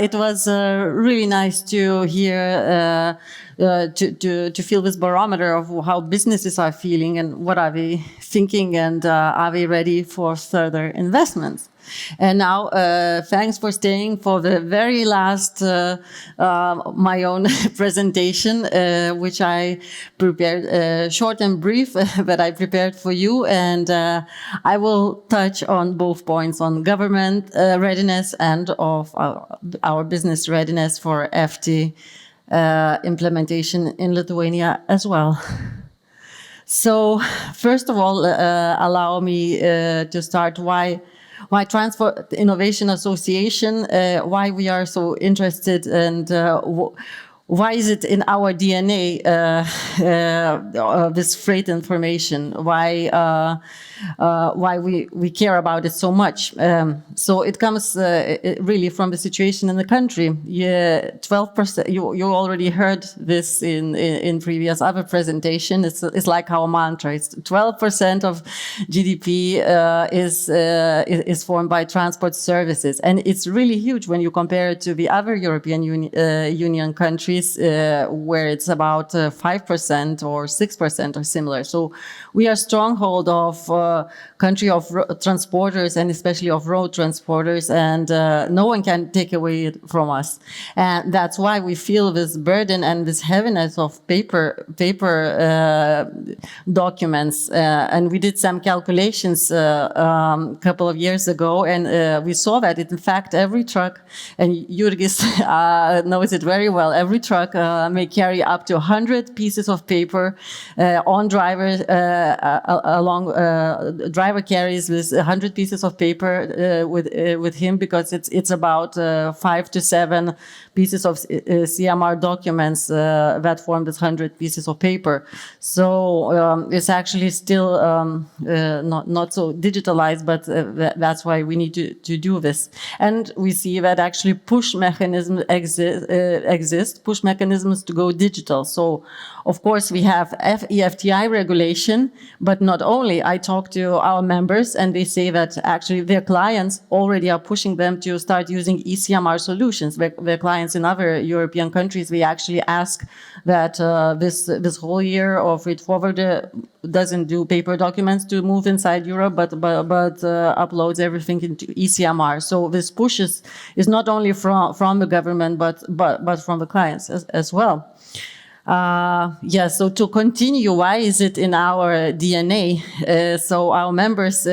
it was really nice to hear, to feel this barometer of how businesses are feeling and what are they thinking, and are they ready for further investments. And now, thanks for staying for the very last, my own presentation, which I prepared, short and brief, that I prepared for you. And I will touch on both points, on government readiness and of our business readiness for FT implementation in Lithuania as well. So, first of all, allow me to start why Transport Innovation Association, why we are so interested, and why is it in our DNA, this freight information, why we care about it so much. So it comes really from the situation in the country. 12%, you already heard this in previous other presentation. It's like our mantra. It's 12% of GDP is formed by transport services. And it's really huge when you compare it to the other European Union countries, where it's about 5% or 6% or similar. So we are stronghold of country of transporters, and especially of road transporters, and no one can take away it from us. And that's why we feel this burden and this heaviness of paper documents. And we did some calculations a couple of years ago, and we saw that in fact every truck, and Jurgis knows it very well, every truck may carry up to 100 pieces of paper on driver driver carries with 100 pieces of paper with him, because it's about 5 to 7 pieces of CMR documents that form this 100 pieces of paper. So it's actually still not so digitalized, but that's why we need to do this. And we see that actually push mechanisms exist, push mechanisms to go digital. So of course we have eFTI regulation, but not only. I talk to our members and they say that actually their clients already are pushing them to start using eCMR solutions. Their clients in other European countries, we actually ask that this whole year of freight forwarder doesn't do paper documents to move inside Europe, but uploads everything into eCMR. So this push is not only from the government, but from the clients as well. So to continue, why is it in our DNA? So our members,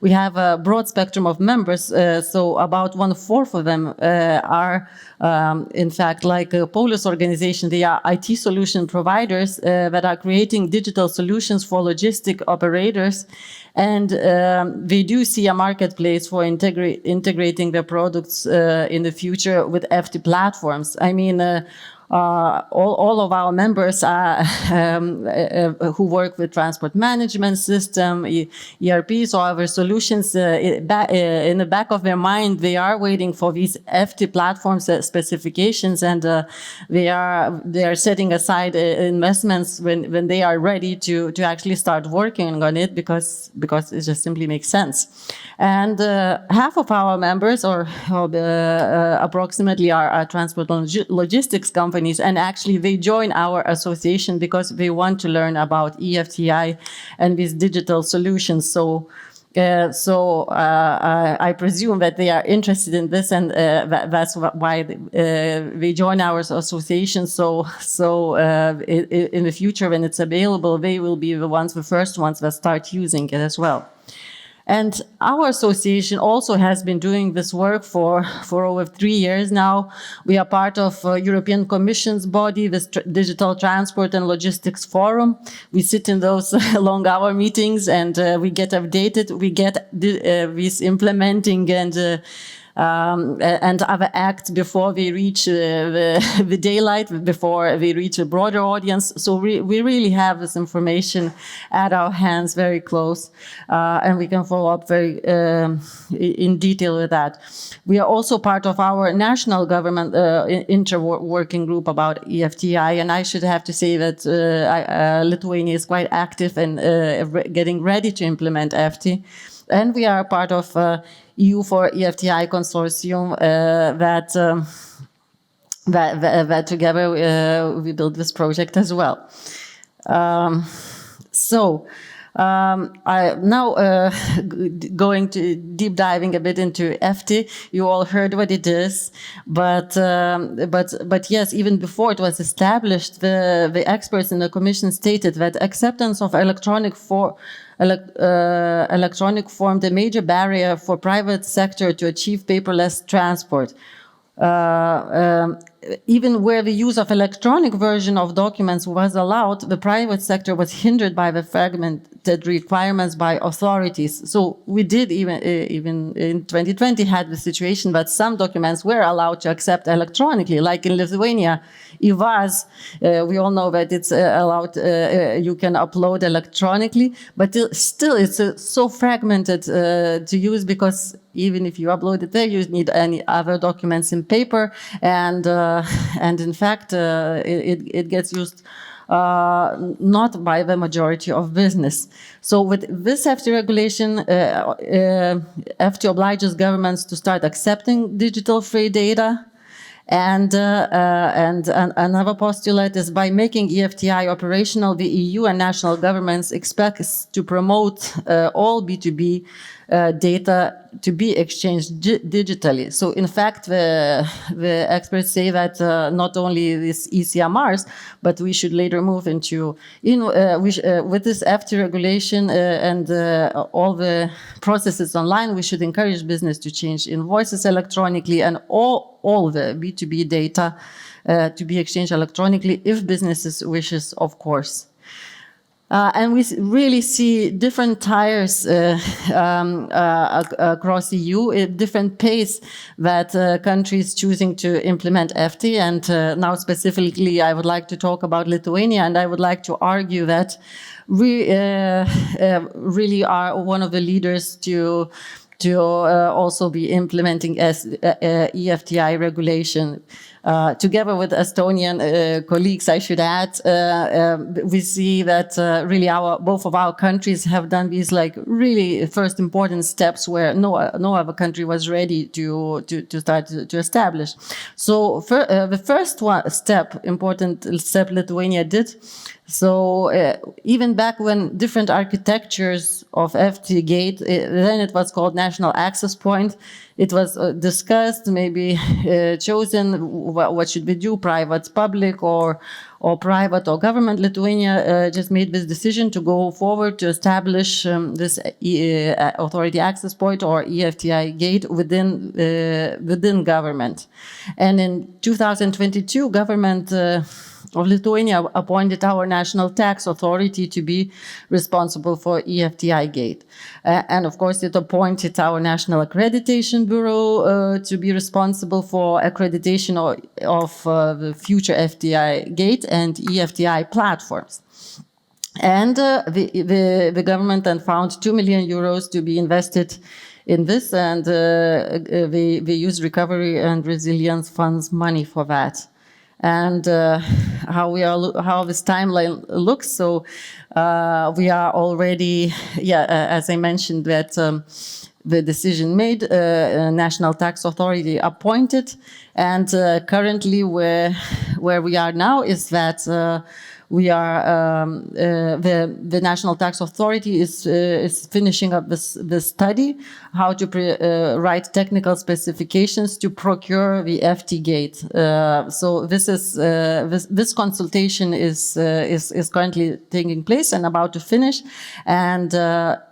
we have a broad spectrum of members, so about 1/4 of them are in fact like a Polish organization. They are IT solution providers that are creating digital solutions for logistic operators, and they do see a marketplace for integrating their products in the future with FT platforms. I mean, all of our members who work with transport management system, ERPs or other solutions, in the back of their mind, they are waiting for these FT platforms specifications, and they are setting aside investments when they are ready to actually start working on it, because it just simply makes sense. And half of our members, or approximately, are transport logistics companies. And actually they join our association because they want to learn about eFTI and these digital solutions. So I presume that they are interested in this, and that's why they join our association. So in the future, when it's available, they will be the first ones that start using it as well. And our association also has been doing this work for over 3 years now. We are part of European Commission's body, this Digital Transport and Logistics Forum. We sit in those long hour meetings, and we get updated. We get these implementing and other acts before we reach the daylight, before we reach a broader audience. So we really have this information at our hands, very close, and we can follow up very in detail with that. We are also part of our national government inter-working group about eFTI, and I should have to say that Lithuania is quite active and getting ready to implement FT. And we are part of EU for eFTI consortium that together we built this project as well. I now going to deep diving a bit into eFTI. You all heard what it is, but yes, even before it was established, the experts in the Commission stated that acceptance of electronic formed a major barrier for private sector to achieve paperless transport. Even where the use of electronic version of documents was allowed, the private sector was hindered by the fragmented requirements by authorities. So we did even in 2020 had the situation that some documents were allowed to accept electronically, like in Lithuania, EVAS, we all know that it's allowed, you can upload electronically, but still it's so fragmented to use, because even if you upload it there, you need any other documents in paper, and in fact, it gets used not by the majority of business. So with this eFTI regulation, eFTI obliges governments to start accepting digital free data. And another postulate is, by making eFTI operational, the EU and national governments expects to promote all B2B data to be exchanged digitally. So in fact, the experts say that not only these ECMRs, but we should later move into, with this eFTI regulation and all the processes online, we should encourage business to change invoices electronically, and all the B2B data to be exchanged electronically if businesses wishes, of course. And we really see different tiers across the EU, at different pace that countries choosing to implement eFTI. And now specifically, I would like to talk about Lithuania, and I would like to argue that we really are one of the leaders to also be implementing eFTI regulation. Together with Estonian colleagues, I should add, we see that really both of our countries have done these really first important steps where no other country was ready to start to establish. So the first important step Lithuania did. So even back when different architectures of eFTI Gate, then it was called National Access Point, it was discussed, maybe chosen, what should we do, private, public, or private or government. Lithuania just made this decision to go forward to establish this authority access point, or eFTI Gate, within government. And in 2022, government of Lithuania appointed our national tax authority to be responsible for eFTI Gate. And of course, it appointed our national accreditation bureau to be responsible for accreditation of the future eFTI Gate and eFTI platforms. And the government then found 2 million euros to be invested in this, and they used recovery and resilience funds money for that. And how this timeline looks. So we are already, as I mentioned, that the decision made, National Tax Authority appointed, and currently where we are now is that we are the National Tax Authority is finishing up this study, how to write technical specifications to procure the eFTI Gate. So this consultation is currently taking place and about to finish, and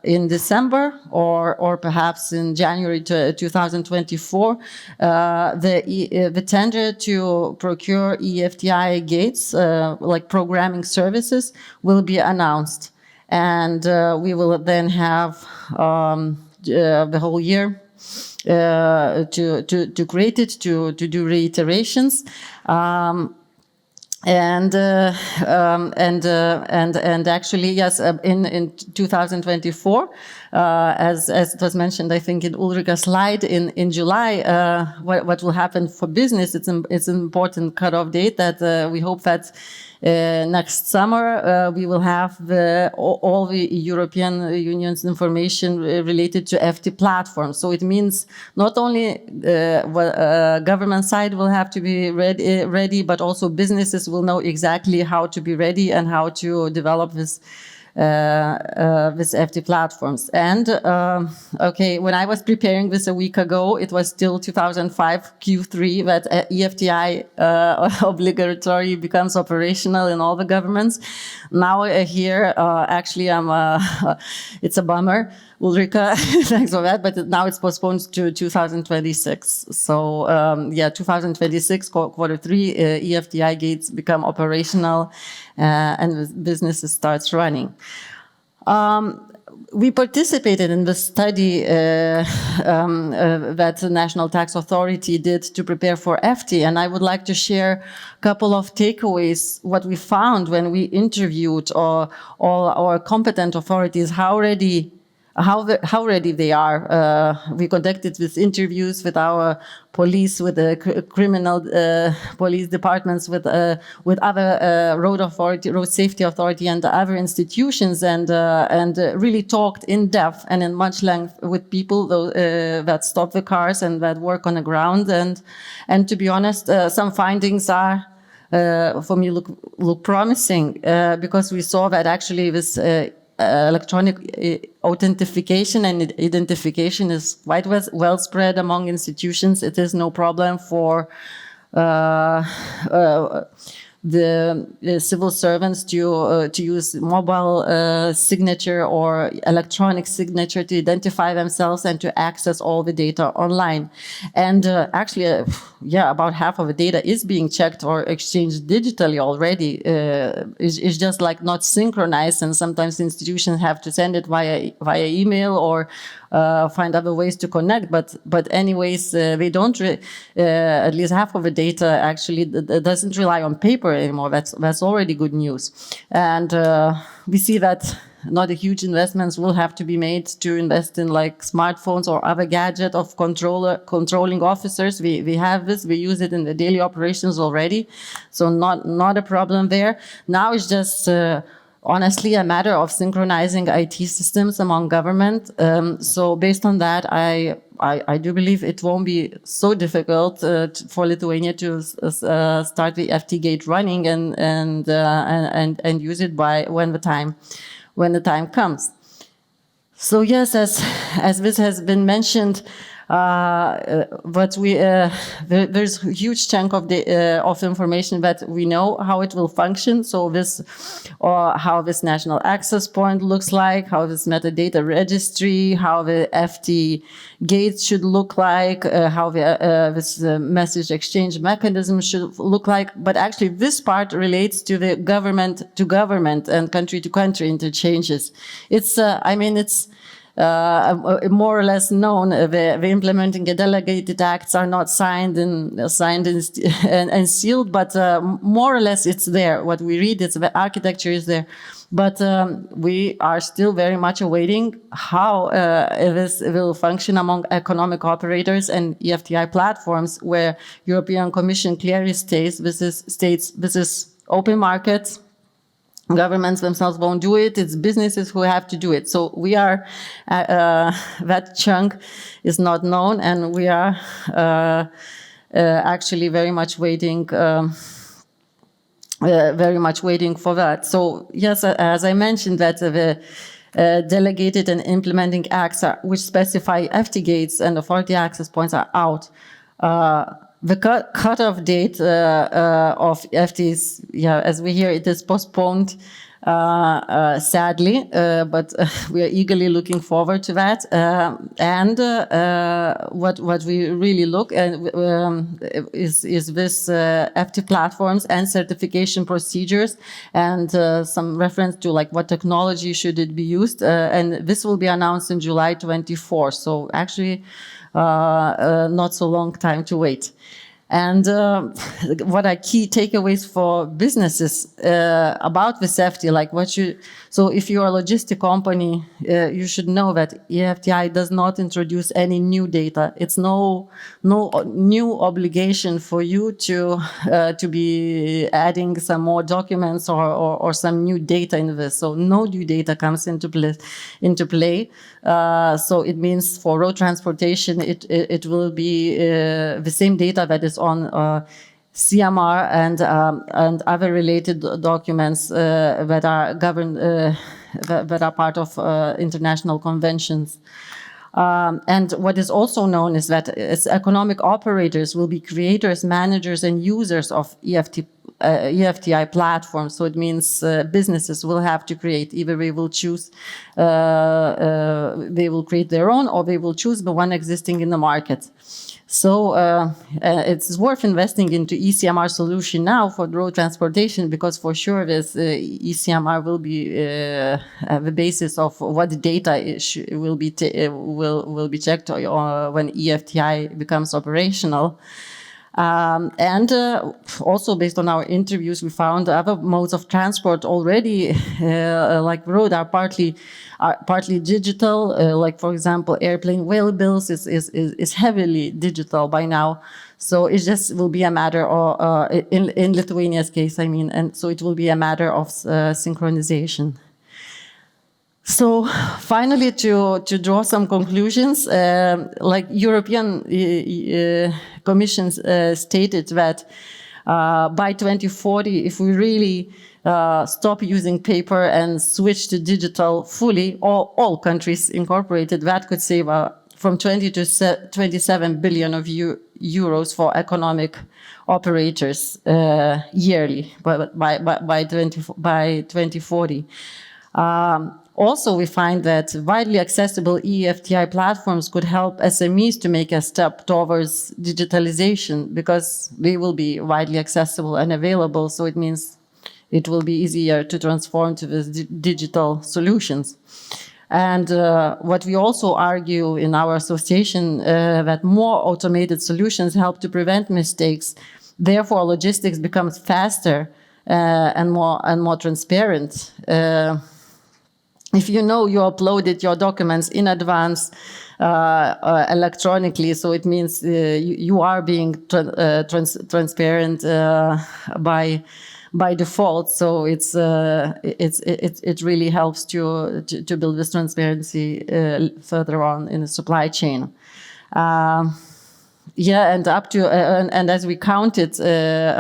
in December or perhaps in January 2024, the tender to procure eFTI gates, like programming services, will be announced, and we will then have the whole year to create it, to do reiterations, and actually, yes, in 2024, as it was mentioned, I think in Ulrika's slide in July, what will happen for business? It's an important cutoff date that we hope that next summer we will have all the European Union's information related to FT platforms. So it means not only government side will have to be ready, but also businesses will know exactly how to be ready and how to develop this FT platforms. And okay, when I was preparing this a week ago, it was still 2005 Q3 that eFTI obligatory becomes operational in all the governments. Now here, actually, it's a bummer. Ulrika, thanks for that, but now it's postponed to 2026. So yeah, 2026, quarter three, eFTI gates become operational and businesses starts running. We participated in the study that the National Tax Authority did to prepare for FT, and I would like to share a couple of takeaways, what we found when we interviewed all our competent authorities, how ready they are. We conducted these interviews with our police, with the criminal police departments, with other road safety authority, and other institutions, and really talked in depth and in much length with people that stop the cars and that work on the ground. And to be honest, some findings are, for me, look promising, because we saw that actually this electronic authentication and identification is quite well spread among institutions. It is no problem for the civil servants to use mobile signature or electronic signature to identify themselves and to access all the data online. And actually, yeah, about half of the data is being checked or exchanged digitally already. It's just like not synchronized, and sometimes institutions have to send it via email or find other ways to connect. But anyways, they don't. At least half of the data actually doesn't rely on paper anymore. That's already good news, and we see that not a huge investments will have to be made to invest in like smartphones or other gadget of controlling officers. We have this, we use it in the daily operations already, so not a problem there. Now it's just honestly a matter of synchronizing IT systems among government. So based on that, I do believe it won't be so difficult for Lithuania to start the FT gate running and use it when the time comes. So yes, as this has been mentioned, but there's a huge chunk of information that we know how it will function. So how this national access point looks like, how this metadata registry, how the FT gates should look like, how this message exchange mechanism should look like. But actually, this part relates to the government to government and country to country interchanges. It's more or less known. The implementing and delegated acts are not signed and sealed, but more or less it's there. What we read, the architecture is there. But we are still very much awaiting how this will function among economic operators and eFTI platforms, where European Commission clearly states this is open markets. Governments themselves won't do it. It's businesses who have to do it. So we are, that chunk is not known, and we are actually very much waiting for that. So yes, as I mentioned, that the delegated and implementing acts which specify FT gates and authority access points are out. The cutoff date of FTs, yeah, as we hear, it is postponed, sadly, but we are eagerly looking forward to that. And what we really look at is this FT platforms and certification procedures, and some reference to like what technology should it be used. And this will be announced in July 24. So actually, not so long time to wait. And what are key takeaways for businesses about this eFTI? Like so if you're a logistic company, you should know that eFTI does not introduce any new data. It's no new obligation for you to be adding some more documents or some new data in this. So no new data comes into play. So it means for road transportation, it will be the same data that is on CMR and other related documents that are governed that are part of international conventions. And what is also known is that economic operators will be creators, managers, and users of eFTI platforms. So it means businesses will have to create. Either they will choose, they will create their own, or they will choose the one existing in the market. So it's worth investing into eCMR solution now for road transportation, because for sure this eCMR will be the basis of what data will be checked when eFTI becomes operational. And also based on our interviews, we found other modes of transport already, like road, are partly digital. Like for example, airplane whale bills is heavily digital by now. So it just will be a matter of, in Lithuania's case, I mean, and so it will be a matter of synchronization. So finally, to draw some conclusions, like European Commission stated that by 2040, if we really stop using paper and switch to digital fully, all countries incorporated, that could save from 20 to 27 billion of euros for economic operators yearly by 2040. Also, we find that widely accessible eFTI platforms could help SMEs to make a step towards digitalization, because they will be widely accessible and available. So it means it will be easier to transform to these digital solutions. And what we also argue in our association, that more automated solutions help to prevent mistakes. Therefore, logistics becomes faster and more transparent. If you know you uploaded your documents in advance electronically, so it means you are being transparent by default. So it really helps to build this transparency further on in the supply chain. Yeah, and up to and as we counted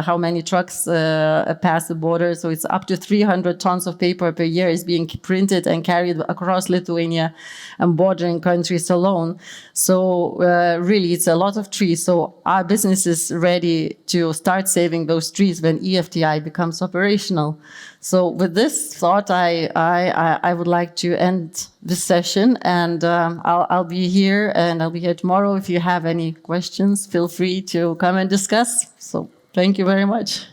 how many trucks pass the border, so it's up to 300 tons of paper per year is being printed and carried across Lithuania and bordering countries alone. So really, it's a lot of trees. So our business is ready to start saving those trees when eFTI becomes operational. So with this thought, I would like to end this session, and I'll be here, and I'll be here tomorrow. If you have any questions, feel free to come and discuss. So thank you very much.